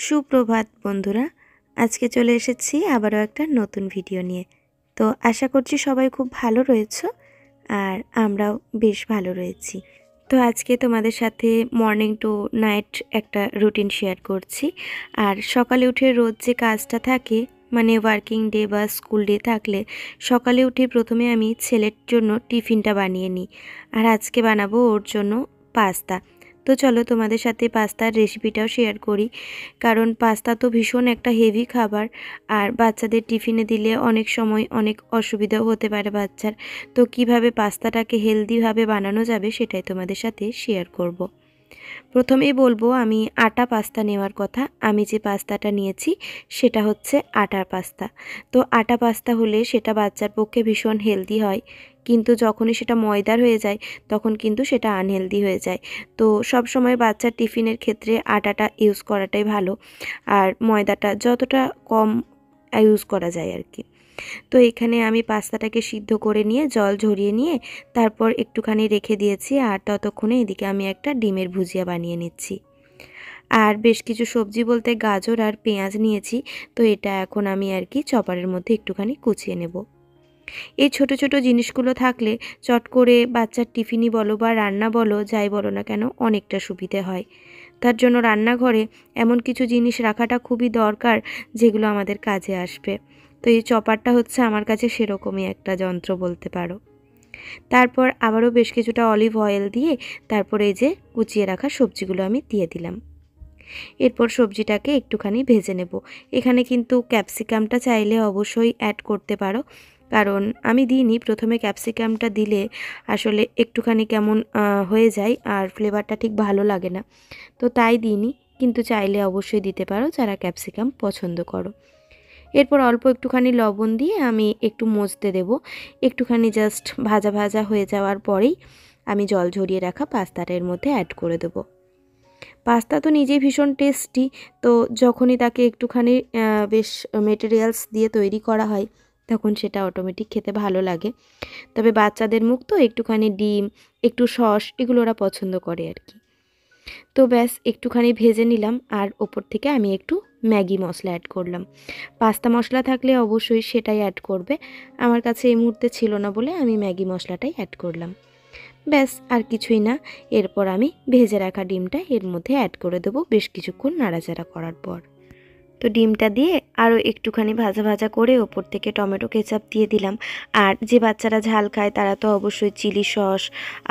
সুপ্রভাত বন্ধুরা, আজকে চলে এসেছি আবারও একটা নতুন ভিডিও নিয়ে। তো আশা করছি সবাই খুব ভালো রয়েছো আর আমরাও বেশ ভালো রয়েছি। তো আজকে তোমাদের সাথে মর্নিং টু নাইট একটা রুটিন শেয়ার করছি। আর সকালে উঠে রোজ যে কাজটা থাকে, মানে ওয়ার্কিং ডে বা স্কুল ডে থাকলে সকালে উঠে প্রথমে আমি ছেলের জন্য টিফিনটা বানিয়ে নিই। আর আজকে বানাবো ওর জন্য পাস্তা। তো চলো তোমাদের সাথে পাস্তার রেসিপিটাও শেয়ার করি, কারণ পাস্তা তো ভীষণ একটা হেভি খাবার। আর বাচ্চাদের টিফিনে দিলে অনেক সময় অনেক অসুবিধাও হতে পারে বাচ্চার। তো কিভাবে পাস্তাটাকে হেলদিভাবে বানানো যাবে সেটাই তোমাদের সাথে শেয়ার করব। প্রথমেই বলবো আমি আটা পাস্তা নেওয়ার কথা। আমি যে পাস্তাটা নিয়েছি সেটা হচ্ছে আটার পাস্তা। তো আটা পাস্তা হলে সেটা বাচ্চার পক্ষে ভীষণ হেলদি হয়, কিন্তু যখনই সেটা ময়দার হয়ে যায় তখন কিন্তু সেটা আনহেলদি হয়ে যায়। তো সব সময় বাচ্চার টিফিনের ক্ষেত্রে আটাটা ইউজ করাটাই ভালো, আর ময়দাটা যতটা কম ইউজ করা যায় আর কি। তো এখানে আমি পাস্তাটাকে সিদ্ধ করে নিয়ে জল ঝরিয়ে নিয়ে তারপর একটুখানি রেখে দিয়েছি। আর ততক্ষণে এদিকে আমি একটা ডিমের ভুজিয়া বানিয়ে নিচ্ছি। আর বেশ কিছু সবজি বলতে গাজর আর পেঁয়াজ নিয়েছি। তো এটা এখন আমি আর কি চপারের মধ্যে একটুখানি কুচিয়ে নেব। এই ছোট ছোট জিনিসগুলো থাকলে চট করে বাচ্চার টিফিনই বলো বা রান্না বলো, যাই বলো না কেন, অনেকটা সুবিধে হয়। তার জন্য রান্নাঘরে এমন কিছু জিনিস রাখাটা খুবই দরকার যেগুলো আমাদের কাজে আসবে। তো এই চপারটা হচ্ছে আমার কাছে সেরকমই একটা যন্ত্র বলতে পারো। তারপর আবারও বেশ কিছুটা অলিভ অয়েল দিয়ে তারপর এই যে কুচিয়ে রাখা সবজিগুলো আমি দিয়ে দিলাম। এরপর সবজিটাকে একটুখানি ভেজে নেব। এখানে কিন্তু ক্যাপসিকামটা চাইলে অবশ্যই অ্যাড করতে পারো, কারণ আমি দিইনি। প্রথমে ক্যাপসিকামটা দিলে আসলে একটুখানি কেমন হয়ে যায় আর ফ্লেভারটা ঠিক ভালো লাগে না, তো তাই দিইনি। কিন্তু চাইলে অবশ্যই দিতে পারো যারা ক্যাপসিকাম পছন্দ করো। এরপর অল্প একটুখানি লবণ দিয়ে আমি একটু মজতে দেব। একটুখানি জাস্ট ভাজা ভাজা হয়ে যাওয়ার পরেই আমি জল ঝরিয়ে রাখা পাস্তাটা এর মধ্যে অ্যাড করে দেবো। পাস্তা তো নিজেই ভীষণ টেস্টি, তো যখনই তাকে একটুখানি বেশ মেটেরিয়ালস দিয়ে তৈরি করা হয় তখন সেটা অটোমেটিক খেতে ভালো লাগে। তবে বাচ্চাদের মুখ তো একটুখানি ডিম, একটু সস এগুলো ওরা পছন্দ করে আর কি। তো ব্যাস একটুখানি ভেজে নিলাম আর ওপর থেকে আমি একটু ম্যাগি মশলা অ্যাড করলাম। পাস্তা মশলা থাকলে অবশ্যই সেটাই অ্যাড করবে। আমার কাছে এই মুহূর্তে ছিল না বলে আমি ম্যাগি মশলাটাই অ্যাড করলাম। ব্যাস আর কিছুই না। এরপর আমি ভেজে রাখা ডিমটা এর মধ্যে অ্যাড করে দেবো বেশ কিছুক্ষণ নাড়াচাড়া করার পর। তো ডিমটা দিয়ে আরও একটুখানি ভাজা ভাজা করে ওপর থেকে টমেটো কেচাপ দিয়ে দিলাম। আর যে বাচ্চারা ঝাল খায় তারা তো অবশ্যই চিলি সস,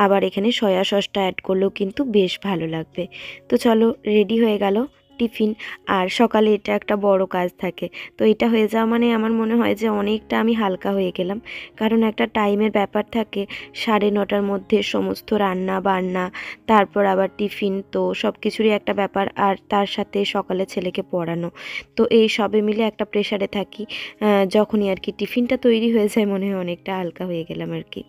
আবার এখানে সয়া সসটা অ্যাড করলেও কিন্তু বেশ ভালো লাগবে। তো চলো, রেডি হয়ে গেল টিফিন। আর সকালে এটা একটা বড় কাজ থাকে, তো এটা হয়ে যাওয়া মানে আমার মনে হয় যে অনেকটা আমি হালকা হয়ে গেলাম। কারণ একটা টাইমের ব্যাপার থাকে, 9:30টার মধ্যে সমস্ত রান্না বান্না, তারপর আবার টিফিন, তো সব কিছুরই একটা ব্যাপার। আর তার সাথে সকালে ছেলেকে পড়ানো, তো এই সবে মিলে একটা প্রেশারে থাকি। যখনই আর কি টিফিনটা তৈরি হয়ে যায় মনে হয় অনেকটা হালকা হয়ে গেলাম আর কি।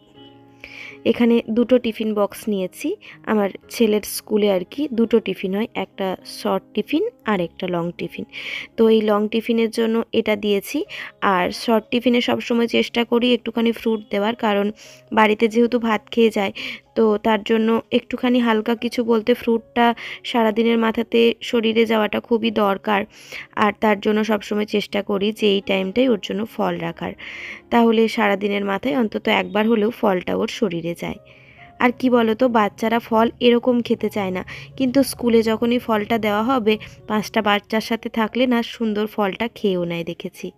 এখানে দুটো টিফিন বক্স নিয়েছি। আমার ছেলের স্কুলে আর কি দুটো টিফিন হয়, একটা শর্ট টিফিন আর একটা লং টিফিন। তো এই লং টিফিনের জন্য এটা দিয়েছি। আর শর্ট টিফিনে সবসময় চেষ্টা করি একটুখানি ফ্রুট দেওয়ার, কারণ বাড়িতে যেহেতু ভাত খেয়ে যায়, তো তার জন্য একটুখানি হালকা কিছু বলতে ফ্রুটটা সারাদিনের মাথাতে শরীরে যাওয়াটা খুবই দরকার। আর তার জন্য সবসময় চেষ্টা করি যে এই টাইমটাই ওর জন্য ফল রাখার, তাহলে সারাদিনের মাথায় অন্তত একবার হলেও ফলটা ওর শরীরে যায়। আর কি বলো তো, বাচ্চারা ফল এরকম খেতে চায় না, কিন্তু স্কুলে যখনই ফলটা দেওয়া হবে 5টা বাচ্চার সাথে থাকলে না সুন্দর ফলটা খেয়েও নেয় দেখেছি।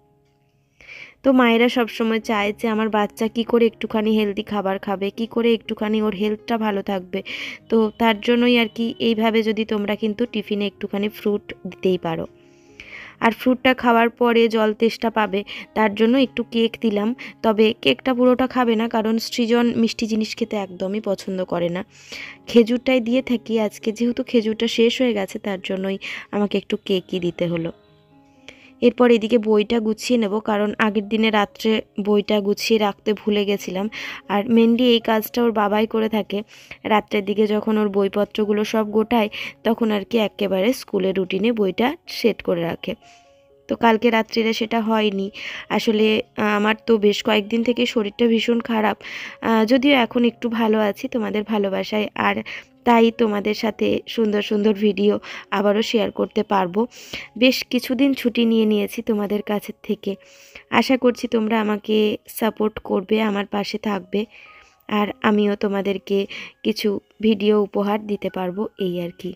তো মায়েরা সবসময় চায় যে আমার বাচ্চা কি করে একটুখানি হেলদি খাবার খাবে, কি করে একটুখানি ওর হেলথটা ভালো থাকবে। তো তার জন্যই আর কি এইভাবে যদি তোমরা কিন্তু টিফিনে একটুখানি ফ্রুট দিতেই পারো। আর ফ্রুটটা খাওয়ার পরে জল তেষ্টা পাবে, তার জন্য একটু কেক দিলাম। তবে কেকটা পুরোটা খাবে না, কারণ সৃজন মিষ্টি জিনিস খেতে একদমই পছন্দ করে না। খেজুরটাই দিয়ে থাকি, আজকে যেহেতু খেজুরটা শেষ হয়ে গেছে তার জন্যই আমাকে একটু কেকই দিতে হলো। এরপর এদিকে বইটা গুছিয়ে নেব, কারণ আগের দিনে রাত্রে বইটা গুছিয়ে রাখতে ভুলে গেছিলাম। আর মেনলি এই কাজটা ওর বাবাই করে থাকে। রাত্রের দিকে যখন ওর বইপত্রগুলো সব গোটায় তখন আর কি একেবারে স্কুলের রুটিনে বইটা সেট করে রাখে। তো কালকে রাত্রিরে সেটা হয়নি। আসলে আমার তো বেশ কয়েকদিন থেকে শরীরটা ভীষণ খারাপ, যদিও এখন একটু ভালো আছি তোমাদের ভালোবাসায়। আর তাই তোমাদের সাথে সুন্দর সুন্দর ভিডিও আবারও শেয়ার করতে পারবো। বেশ কিছুদিন ছুটি নিয়ে নিয়েছি তোমাদের কাছের থেকে। আশা করছি তোমরা আমাকে সাপোর্ট করবে, আমার পাশে থাকবে, আর আমিও তোমাদেরকে কিছু ভিডিও উপহার দিতে পারবো, এই আর কি।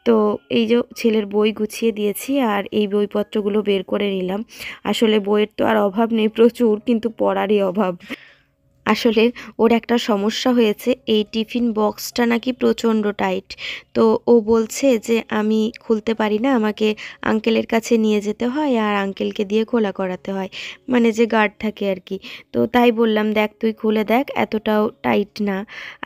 তো এই যে ছেলের বই গুছিয়ে দিয়েছি আর এই বইপত্রগুলো বের করে নিলাম। আসলে বইয়ের তো আর অভাব নেই প্রচুর, কিন্তু পড়ারই অভাব। আসলে ওর একটা সমস্যা হয়েছে, এই টিফিন বক্সটা নাকি প্রচণ্ড টাইট। তো ও বলছে যে আমি খুলতে পারি না, আমাকে আঙ্কেলের কাছে নিয়ে যেতে হয় আর আঙ্কেলকে দিয়ে খোলা করাতে হয়, মানে যে গার্ড থাকে আর কি। তো তাই বললাম, দেখ তুই খুলে দেখ, এতটাও টাইট না,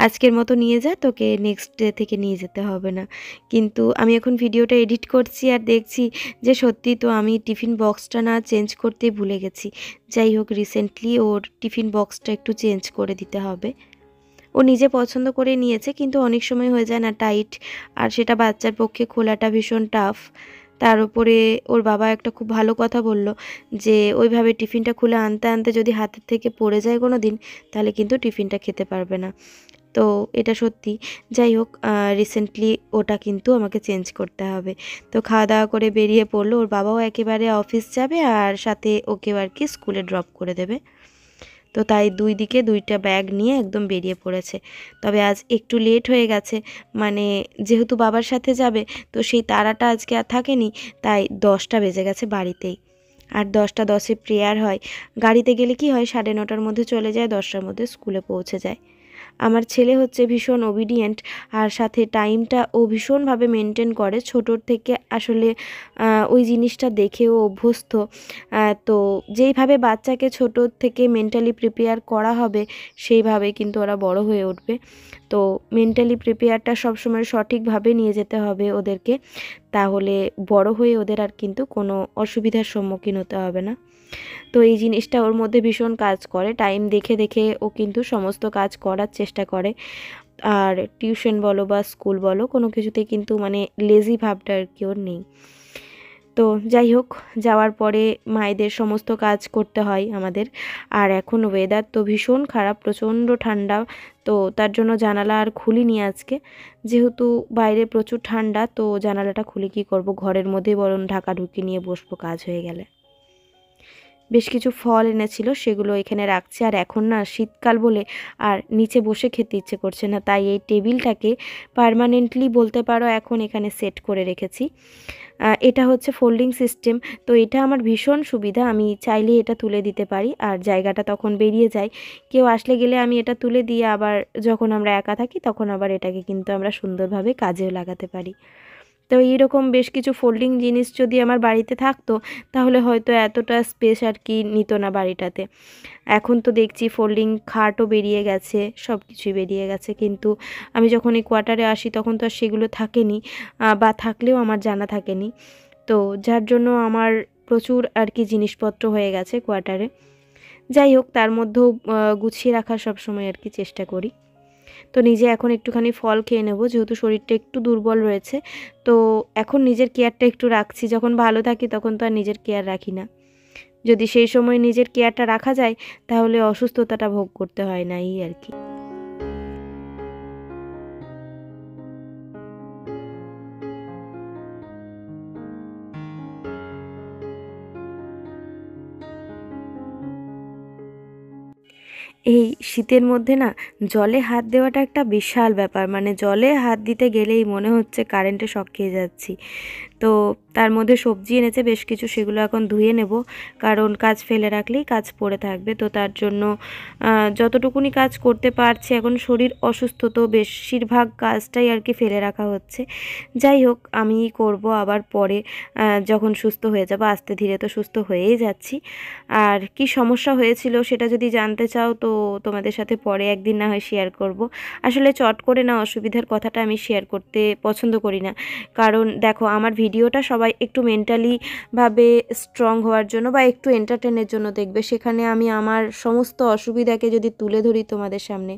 আজকের মতো নিয়ে যা, তোকে নেক্সট ডে থেকে নিয়ে যেতে হবে না। কিন্তু আমি এখন ভিডিওটা এডিট করছি আর দেখছি যে সত্যি তো আমি টিফিন বক্সটা না চেঞ্জ করতেই ভুলে গেছি। যাই হোক, রিসেন্টলি ওর টিফিন বক্সটা একটু চেঞ্জ করে দিতে হবে। ও নিজে পছন্দ করে নিয়েছে, কিন্তু অনেক সময় হয়ে যায় না টাইট, আর সেটা বাচ্চার পক্ষে খোলাটা ভীষণ টাফ। তার উপরে ওর বাবা একটা খুব ভালো কথা বলল যে ওইভাবে টিফিনটা খুলে আনতে আনতে যদি হাতের থেকে পড়ে যায় কোনো দিন, তাহলে কিন্তু টিফিনটা খেতে পারবে না। তো এটা সত্যি। যাই হোক, রিসেন্টলি ওটা কিন্তু আমাকে চেঞ্জ করতে হবে। তো খাওয়া দাওয়া করে বেরিয়ে পড়লো। ওর বাবাও একেবারে অফিস যাবে আর সাথে ওকেও আর কি স্কুলে ড্রপ করে দেবে। তো তাই দুই দিকে দুইটা ব্যাগ নিয়ে একদম বেরিয়ে পড়েছে। তবে আজ একটু লেট হয়ে গেছে, মানে যেহেতু বাবার সাথে যাবে তো সেই তাড়াটা আজকে আর থাকেনি, তাই 10টা বেজে গেছে বাড়িতেই। আর 10টা 10-এ প্রেয়ার হয়। গাড়িতে গেলে কি হয়, 9:30টার মধ্যে চলে যায়, 10টার মধ্যে স্কুলে পৌঁছে যায়। আমার ছেলে হচ্ছে ভীষণ ওবিডিয়েন্ট, আর সাথে টাইমটা ও ভীষণভাবে মেনটেন করে। ছোটোর থেকে আসলে ওই জিনিসটা দেখে ও অভ্যস্ত। তো যেইভাবে বাচ্চাকে ছোটোর থেকে মেন্টালি প্রিপেয়ার করা হবে, সেইভাবে কিন্তু ওরা বড় হয়ে উঠবে। তো মেন্টালি প্রিপেয়ারটা সবসময় সঠিকভাবে নিয়ে যেতে হবে ওদেরকে, তাহলে বড় হয়ে ওদের আর কিন্তু কোনো অসুবিধার সম্মুখীন হতে হবে না। তো এই জিনিসটা ওর মধ্যে ভীষণ কাজ করে। টাইম দেখে দেখে ও কিন্তু সমস্ত কাজ করার চেষ্টা করে। আর টিউশন বলো বা স্কুল বলো, কোনো কিছুতেই কিন্তু মানে লেজি ভাবটা আর কি ওর নেই। তো যাই হোক, যাওয়ার পরে মায়েদের সমস্ত কাজ করতে হয় আমাদের। আর এখন ওয়েদার তো ভীষণ খারাপ, প্রচণ্ড ঠান্ডা। তো তার জন্য জানালা আর খুলিনি আজকে, যেহেতু বাইরে প্রচুর ঠান্ডা। তো জানালাটা খুলে কী করব, ঘরের মধ্যেই বরং ঢাকাঢুকি নিয়ে বসবো কাজ হয়ে গেলে। বেশ কিছু ফল এনেছিল, সেগুলো এখানে রাখছি। আর এখন না শীতকাল বলে আর নিচে বসে খেতে ইচ্ছে করছে না, তাই এই টেবিলটাকে পার্মানেন্টলি বলতে পারো এখন এখানে সেট করে রেখেছি। এটা হচ্ছে ফোল্ডিং সিস্টেম। তো এটা আমার ভীষণ সুবিধা, আমি চাইলে এটা তুলে দিতে পারি আর জায়গাটা তখন বেরিয়ে যায়। কেউ আসলে গেলে আমি এটা তুলে দিয়ে আবার যখন আমরা একা থাকি তখন আবার এটাকে কিন্তু আমরা সুন্দরভাবে কাজেও লাগাতে পারি। তো এইরকম বেশ কিছু ফোল্ডিং জিনিস যদি আমার বাড়িতে থাকতো, তাহলে হয়তো এতটা স্পেস আর কি নিত না বাড়িটাতে। এখন তো দেখছি ফোল্ডিং খাটও বেরিয়ে গেছে, সব কিছুই বেরিয়ে গেছে, কিন্তু আমি যখন এই কোয়ার্টারে আসি তখন তো আর সেগুলো থাকেনি, বা থাকলেও আমার জানা থাকেনি। তো যার জন্য আমার প্রচুর আর কি জিনিসপত্র হয়ে গেছে কোয়ার্টারে। যাই হোক, তার মধ্যেও গুছিয়ে রাখার সবসময় আর কি চেষ্টা করি। তো নিজে এখন একটুখানি ফল খেয়ে নেব, যেহেতু শরীরটা একটু দুর্বল রয়েছে। তো এখন নিজের কেয়ারটা একটু রাখছি, যখন ভালো থাকি তখন তো আর নিজের কেয়ার রাখি না। যদি সেই সময় নিজের কেয়ারটা রাখা যায়, তাহলে অসুস্থতাটা ভোগ করতে হয় না, এই আর কি। এই শীতের মধ্যে না জলে হাত দেওয়াটা একটা বিশাল ব্যাপার, মানে জলে হাত দিতে গেলেই মনে হচ্ছে কারেন্টে শক খেয়ে যাচ্ছি। তো তার মধ্যে সবজি এনেছে বেশ কিছু, সেগুলো এখন ধুয়ে নেব, কারণ কাজ ফেলে রাখলেই কাজ পড়ে থাকবে। তো তার জন্য যতটুকুনি কাজ করতে পারছি, এখন শরীর অসুস্থ তো বেশিরভাগ কাজটাই আর কি ফেলে রাখা হচ্ছে। যাই হোক, আমি করব আবার পরে, যখন সুস্থ হয়ে যাব। আস্তে ধীরে তো সুস্থ হয়েই যাচ্ছি। আর কি সমস্যা হয়েছিল সেটা যদি জানতে চাও তো তোমাদের সাথে পরে একদিন না হয় শেয়ার করব। আসলে চট করে না অসুবিধার কথাটা আমি শেয়ার করতে পছন্দ করি না, কারণ দেখো আমার ভিডিওটা সবাই একটু মেন্টালি ভাবে স্ট্রং হওয়ার জন্য বা একটু এন্টারটেনের জন্য দেখবে। সেখানে আমি আমার সমস্ত অসুবিধাকে যদি তুলে ধরি তোমাদের সামনে,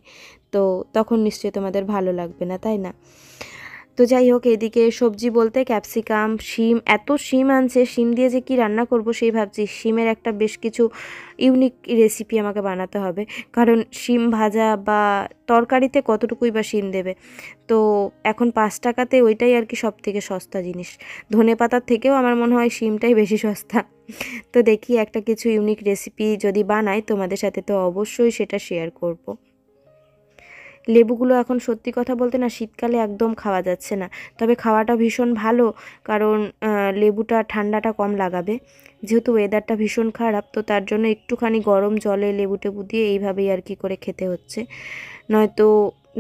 তো তখন নিশ্চয়ই তোমাদের ভালো লাগবে না, তাই না? তো যাই হোক, এদিকে সবজি বলতে ক্যাপসিকাম, শিম, এত শিম আনছে, শিম দিয়ে যে কি রান্না করব সেই ভাবছি। শিমের একটা বেশ কিছু ইউনিক রেসিপি আমাকে বানাতে হবে, কারণ শিম ভাজা বা তরকারিতে কতটুকুই বা শিম দেবে। তো এখন 5 টাকাতে ওইটাই আর কি সব থেকে সস্তা জিনিস। ধনেপাতার থেকেও আমার মনে হয় শিমটাই বেশি সস্তা। তো দেখি একটা কিছু ইউনিক রেসিপি যদি বানাই তোমাদের সাথে, তো অবশ্যই সেটা শেয়ার করব। লেবুগুলো এখন সত্যি কথা বলতে না শীতকালে একদম খাওয়া যাচ্ছে না, তবে খাওয়াটা ভীষণ ভালো, কারণ লেবুটা ঠান্ডাটা কম লাগাবে। যেহেতু ওয়েদারটা ভীষণ খারাপ, তো তার জন্য একটুখানি গরম জলে লেবু টেবু দিয়ে এইভাবেই আর কি করে খেতে হচ্ছে, নয়তো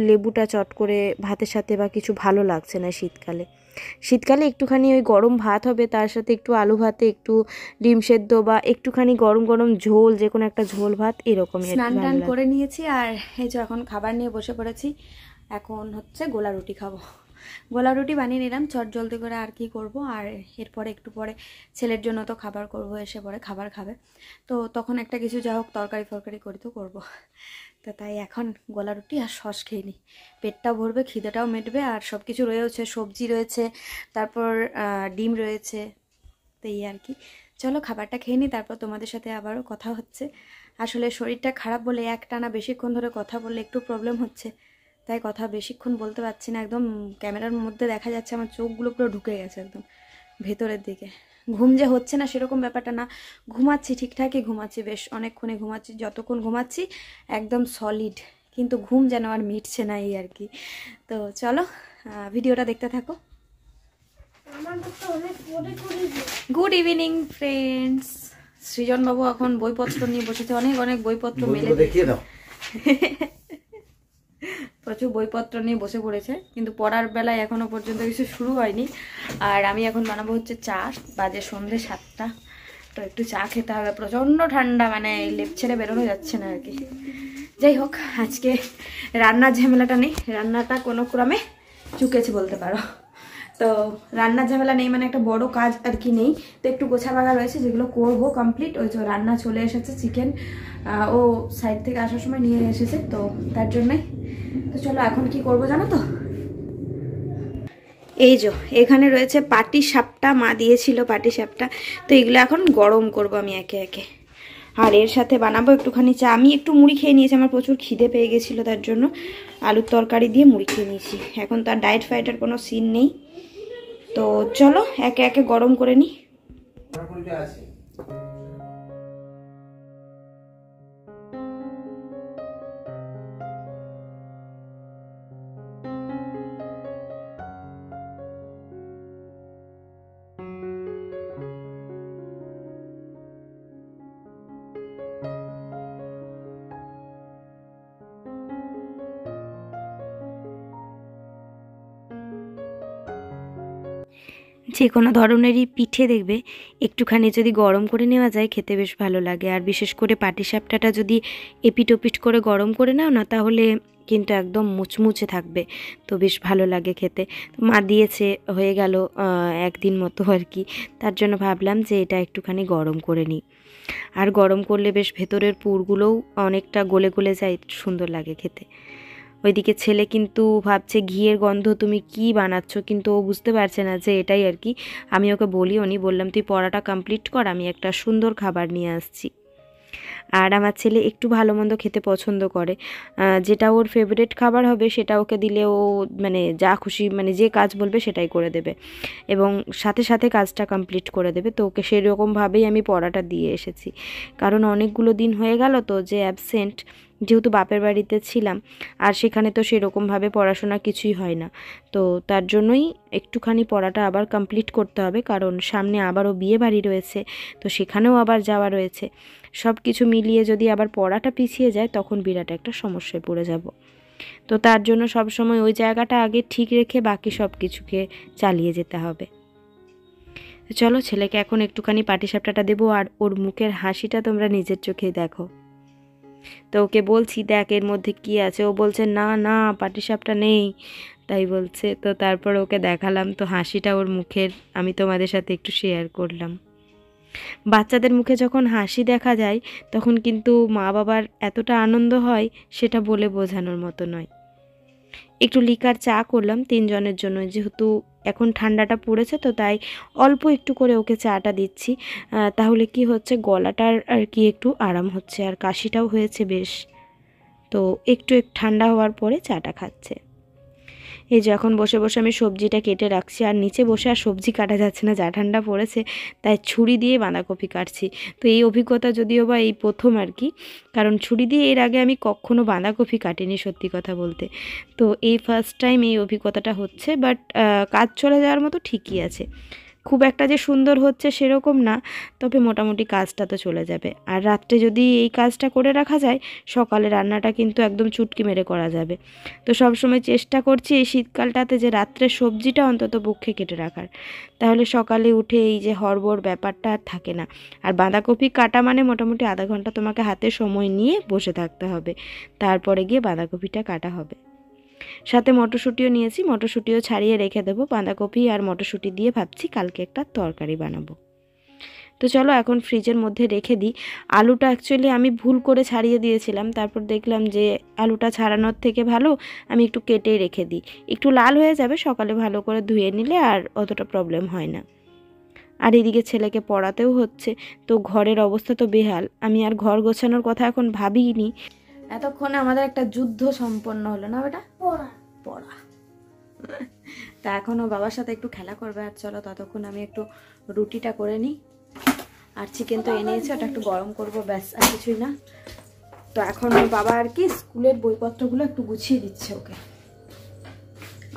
লেবুটা চট করে ভাতের সাথে বা কিছু ভালো লাগছে না শীতকালে। শীতকালে একটুখানি ওই গরম ভাত হবে, তার সাথে একটু আলু ভাতে একটু ডিম সেদ্ধ বা একটুখানি গরম গরম ঝোল, যে কোনো একটা ঝোল ভাত এরকমই। স্নান টান করে নিয়েছি আর এই যে এখন খাবার নিয়ে বসে পড়েছি। এখন হচ্ছে গোলা রুটি খাবো। গোলা রুটি বানিয়ে নিলাম চট জলদি করে, আর কি করব। আর এরপরে একটু পরে ছেলের জন্য তো খাবার করব, এসে পরে খাবার খাবে, তো তখন একটা কিছু যা হোক তরকারি ফরকারি করি তো করবো। তো তাই এখন গোলা রুটি আর সস খেয়ে নিই, পেটটাও ভরবে, খিদেটাও মেটবে, আর সব কিছু রয়েছে, সবজি রয়েছে, তারপর ডিম রয়েছে, তো এই আর কি। চলো খাবারটা খেয়ে নিই, তারপর তোমাদের সাথে আবারও কথা হচ্ছে। আসলে শরীরটা খারাপ বলে একটানা বেশিক্ষণ ধরে কথা বললে একটু প্রবলেম হচ্ছে, তাই কথা বেশিক্ষণ বলতে পারছি না। একদম ক্যামেরার মধ্যে দেখা যাচ্ছে আমার চোখগুলো পুরো ঢুকে গেছে একদম ভেতরের দিকে। ঘুম যে হচ্ছে না সেরকম ব্যাপারটা না, ঘুমাচ্ছি, ঠিকঠাকই ঘুমাচ্ছি, বেশ অনেকক্ষণে ঘুমাচ্ছি, যতক্ষণ ঘুমাচ্ছি একদম সলিড, কিন্তু ঘুম যেন আর মিটছে না, এই আর কি। তো চলো ভিডিওটা দেখতে থাকো। Good evening friends. সৃজন বাবু এখন বইপত্র নিয়ে বসেছে, অনেক অনেক বইপত্র মেলে দেখিয়ে দাও। প্রচুর বইপত্র নিয়ে বসে পড়েছে, কিন্তু পড়ার বেলায় এখনো পর্যন্ত কিছু শুরু হয়নি। আর আমি এখন বানাবো হচ্ছে চা, বাজে সন্ধ্যে 7টা, তো একটু চা খেতে হবে। প্রচণ্ড ঠান্ডা, মানে লেপ ছেড়ে বেরোনো যাচ্ছে না আর কি। যাই হোক, আজকে রান্নার ঝামেলাটা নেই, রান্নাটা কোনো ক্রমে চুকেছে বলতে পারো। তো রান্নার ঝামেলা নেই মানে একটা বড় কাজ আর কি নেই, তো একটু গোছা বাগা রয়েছে যেগুলো করবো কমপ্লিট। ওই যে রান্না চলে এসেছে, চিকেন ও সাইড থেকে আসার সময় নিয়ে এসেছে, তো তার জন্যই। তো চলো এখন কি করব জানো তো, এই যে এখানে রয়েছে পাটি সাপটা, মা দিয়েছিল পাটি সাপটা, তো এগুলো এখন গরম করব আমি একে একে। আর এর সাথে বানাবো একটুখানি চা। আমি একটু মুড়ি খেয়ে নিয়েছি, আমার প্রচুর খিদে পেয়ে গেছিলো, তার জন্য আলুর তরকারি দিয়ে মুড়ি খেয়ে নিয়েছি। এখন তার ডায়েট ফাইটের কোনো সিন নেই, তো চলো একে একে গরম করে নিই। যে কোনো ধরনেরই পিঠে দেখবে একটুখানি যদি গরম করে নেওয়া যায় খেতে বেশ ভালো লাগে। আর বিশেষ করে পাটিসাপটাটা যদি এপিট ওপিট করে গরম করে নাও না, তাহলে কিন্তু একদম মুচমুচে থাকবে, তো বেশ ভালো লাগে খেতে। মা দিয়েছে, হয়ে গেল একদিন মতো আর কি, তার জন্য ভাবলাম যে এটা একটুখানি গরম করে নিই। আর গরম করলে বেশ ভেতরের পুরগুলোও অনেকটা গলে গলে যায়, সুন্দর লাগে খেতে। ওইদিকে ছেলে কিন্তু ভাবছে ঘিয়ের গন্ধ তুমি কি বানাচ্ছ, কিন্তু ও বুঝতে পারছে না যে এটাই আর কি। আমি ওকে বলিও নি, বললাম তুই পড়াটা কমপ্লিট কর, আমি একটা সুন্দর খাবার নিয়ে আসছি। আর আমার ছেলে একটু ভালো মন্দ খেতে পছন্দ করে, যেটা ওর ফেভারিট খাবার হবে সেটা ওকে দিলে ও মানে যা খুশি, মানে যে কাজ বলবে সেটাই করে দেবে, এবং সাথে সাথে কাজটা কমপ্লিট করে দেবে। তো ওকে সেরকমভাবেই আমি পড়াটা দিয়ে এসেছি, কারণ অনেকগুলো দিন হয়ে গেল তো যে অ্যাবসেন্ট, যেহেতু বাপের বাড়িতে ছিলাম, আর সেখানে তো সেরকমভাবে পড়াশোনা কিছুই হয় না, তো তার জন্যই একটুখানি পড়াটা আবার কমপ্লিট করতে হবে, কারণ সামনে আবারও বিয়ে বাড়ি রয়েছে, তো সেখানেও আবার যাওয়া রয়েছে। সব কিছু মিলিয়ে যদি আবার পড়াটা পিছিয়ে যায় তখন বিরাট একটা সমস্যায় পড়ে যাব। তো তার জন্য সব সময় ওই জায়গাটা আগে ঠিক রেখে বাকি সব কিছুকে চালিয়ে যেতে হবে। চলো ছেলেকে এখন একটুখানি পাটিসাপটাটা দেবো, আর ওর মুখের হাসিটা তোমরা নিজের চোখেই দেখো। তো ওকে বলছি দেখ এর মধ্যে কি আছে, ও বলছে না না পাটিসাপটা নেই, তাই বলছে। তো তারপর ওকে দেখালাম, তো হাসিটা ওর মুখের আমি তোমাদের সাথে একটু শেয়ার করলাম। বাচ্চাদের মুখে যখন হাসি দেখা যায় তখন কিন্তু মা বাবার এতটা আনন্দ হয় সেটা বলে বোঝানোর মতো নয়। একটু লিকার চা করলাম 3 জনের জন্য, যেহেতু এখন ঠান্ডাটা পড়েছে তো তাই অল্প একটু করে ওকে চাটা দিচ্ছি। তাহলে কি হচ্ছে, গলাটার আর কি একটু আরাম হচ্ছে, আর কাশিটাও হয়েছে বেশ। তো একটু ঠান্ডা হওয়ার পরে চাটা খাচ্ছে। এই যে এখন বসে বসে আমি সবজিটা কেটে রাখছি, আর নিচে বসে আর সবজি কাটা যাচ্ছে না, যা ঠান্ডা পড়েছে, তাই ছুরি দিয়ে বাঁধাকপি কাটছি। তো এই অভিজ্ঞতা যদিও বা এই প্রথম আর কি, কারণ ছুরি দিয়ে এর আগে আমি কখনো বাঁধাকপি কাটিনি সত্যি কথা বলতে। তো এই ফার্স্ট টাইম এই অভিজ্ঞতাটা হচ্ছে, বাট কাজ চলে যাওয়ার মতো ঠিকই আছে। খুব একটা যে সুন্দর হচ্ছে সেরকম না, তবে মোটামুটি কাজটা তো চলে যাবে। আর রাত্রে যদি এই কাজটা করে রাখা যায়, সকালে রান্নাটা কিন্তু একদম চুটকি মেরে করা যাবে। তো সবসময় চেষ্টা করছি এই শীতকালটাতে যে রাত্রে সবজিটা অন্তত পক্ষে কেটে রাখার, তাহলে সকালে উঠে এই যে হড়বড় ব্যাপারটা আর থাকে না। আর বাঁধাকপি কাটা মানে মোটামুটি আধা ঘন্টা তোমাকে হাতে সময় নিয়ে বসে থাকতে হবে, তারপরে গিয়ে বাঁধাকপিটা কাটা হবে। সাথে মটরশুঁটিও নিয়েছি, মটরশুঁটিও ছাড়িয়ে রেখে দেবো। বাঁধাকপি আর মটরশুঁটি দিয়ে ভাবছি কালকে একটা তরকারি বানাবো। তো চলো এখন ফ্রিজের মধ্যে রেখে দিই। আলুটা অ্যাকচুয়ালি আমি ভুল করে ছাড়িয়ে দিয়েছিলাম, তারপর দেখলাম যে আলুটা ছাড়ানোর থেকে ভালো আমি একটু কেটেই রেখে দিই। একটু লাল হয়ে যাবে, সকালে ভালো করে ধুয়ে নিলে আর অতটা প্রবলেম হয় না। আর এদিকে ছেলেকে পড়াতেও হচ্ছে, তো ঘরের অবস্থা তো বেহাল। আমি আর ঘর গোছানোর কথা এখন ভাবিনি। এতক্ষণে আমাদের একটা যুদ্ধ সম্পন্ন হলো না বেটা, পড়া। তা এখনও বাবার সাথে একটু খেলা করবে। আর চলো ততক্ষণ আমি একটু রুটিটা করে নিই। আর চিকেন তো এনেছে, ওটা একটু গরম করবো, ব্যাস আর কিছুই না। তো এখন বাবা আর কি স্কুলের বইপত্রগুলো একটু গুছিয়ে দিচ্ছে ওকে।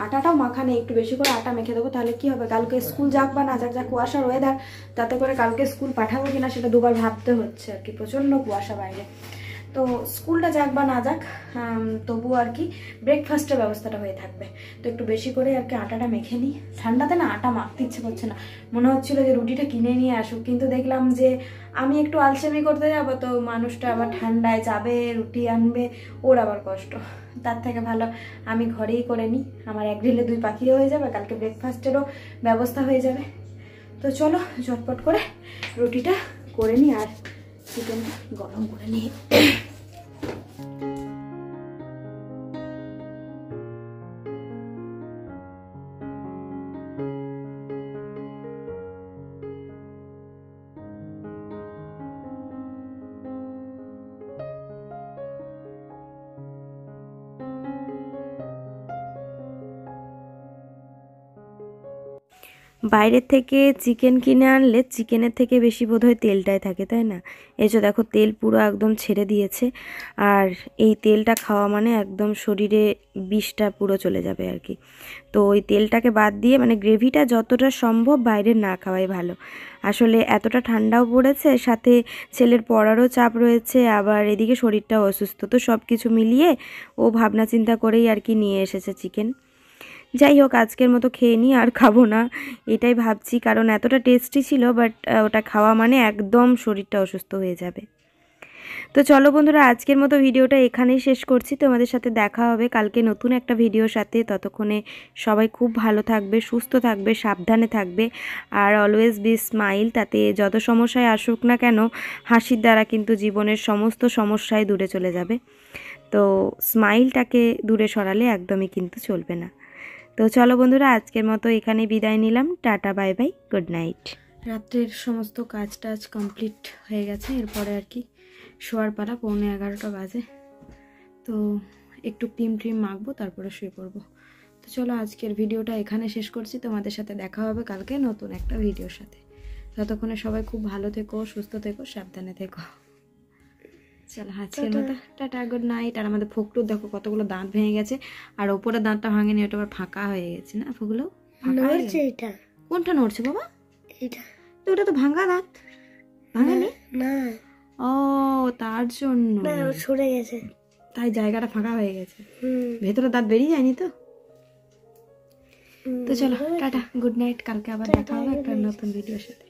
আটাটাও মাখা নেই, একটু বেশি করে আটা মেখে দেবো, তাহলে কি হবে কালকে স্কুল যাক বা না যাক, যা কুয়াশার ওয়েদার, তাতে করে কালকে স্কুল পাঠাবো কিনা সেটা দুবার ভাবতে হচ্ছে আর কি, প্রচণ্ড কুয়াশা বাইরে। তো স্কুলটা যাক বা না যাক, তবু আর কি ব্রেকফাস্টের ব্যবস্থাটা হয়ে থাকবে। তো একটু বেশি করে আর কি আটাটা মেখে নিই। ঠান্ডাতে না আটা মাখতে ইচ্ছে করছে না, মনে হচ্ছিল যে রুটিটা কিনে নিয়ে আসুক, কিন্তু দেখলাম যে আমি একটু আলসেমি করতে যাবো, তো মানুষটা আবার ঠান্ডায় যাবে, রুটি আনবে, ওর আবার কষ্ট। তার থেকে ভালো আমি ঘরেই করে নিই, আমার এক ঢিলে দুই পাখিও হয়ে যাবে, কালকে ব্রেকফাস্টেরও ব্যবস্থা হয়ে যাবে। তো চলো ঝটপট করে রুটিটা করে নিই আর চিকেনটা গরম করে নিই। বাইরের থেকে চিকেন কিনে আনলে চিকেনের থেকে বেশি বোধহয় তেলটাই থাকে, তাই না? এই যে দেখো তেল পুরো একদম ছেড়ে দিয়েছে, আর এই তেলটা খাওয়া মানে একদম শরীরে বিষটা পুরো চলে যাবে আর কি। তো ওই তেলটাকে বাদ দিয়ে মানে গ্রেভিটা যতটা সম্ভব বাইরের না খাওয়াই ভালো। আসলে এতটা ঠান্ডাও পড়েছে, সাথে ছেলের পড়ারও চাপ রয়েছে, আবার এদিকে শরীরটাও অসুস্থ, তো সব কিছু মিলিয়ে ও ভাবনা চিন্তা করেই আর কি নিয়ে এসেছে চিকেন। যাই হোক আজকের মতো খেয়ে নিই, আর খাবো না এটাই ভাবছি, কারণ এতটা টেস্টি ছিল, বাট ওটা খাওয়া মানে একদম শরীরটা অসুস্থ হয়ে যাবে। তো চলো বন্ধুরা, আজকের মতো ভিডিওটা এখানেই শেষ করছি। তোমাদের সাথে দেখা হবে কালকে নতুন একটা ভিডিওর সাথে। ততক্ষণে সবাই খুব ভালো থাকবে, সুস্থ থাকবে, সাবধানে থাকবে, আর অলওয়েজ বি স্মাইল। তাতে যত সমস্যায় আসুক না কেন, হাসির দ্বারা কিন্তু জীবনের সমস্ত সমস্যায় দূরে চলে যাবে। তো স্মাইলটাকে দূরে সরালে একদমই কিন্তু চলবে না। তো চলো বন্ধুরা, আজকের মতো এখানে বিদায় নিলাম। Tata, bye bye, good night. রাত্রের সমস্ত কাজ টাজ কমপ্লিট হয়ে গেছে, এরপরে আর কি শোয়ার পালা, 11:15 বাজে। তো একটু ক্রিম মাখবো, তারপরে শুয়ে পড়বো। তো চলো আজকের ভিডিওটা এখানে শেষ করছি। তোমাদের সাথে দেখা হবে কালকে নতুন একটা ভিডিওর সাথে। ততক্ষণে সবাই খুব ভালো থেকো, সুস্থ থেকো, সাবধানে থেকো। চলো আজকের মতো টাটা, গুড নাইট। আর আমাদের ফোকলুর দেখো কতগুলো দাঁত ভেঙে গেছে, আর ওপরে দাঁতটা ভাঙেনি, ওটা আবার ফাঁকা হয়ে গেছে না ফোকলু? কোনটা নড়ছে বাবা? এটা তো, ওটা তো ভাঙা দাঁত, ভাঙেনি না। ও তার জন্য সরে গেছে, তাই জায়গাটা ফাঁকা হয়ে গেছে, ভেতরে দাঁত বেরিয়ে যায়নি তো। তো চলো টাটা, গুড নাইট, কালকে আবার দেখা হবে একটা নতুন ভিডিওর সাথে।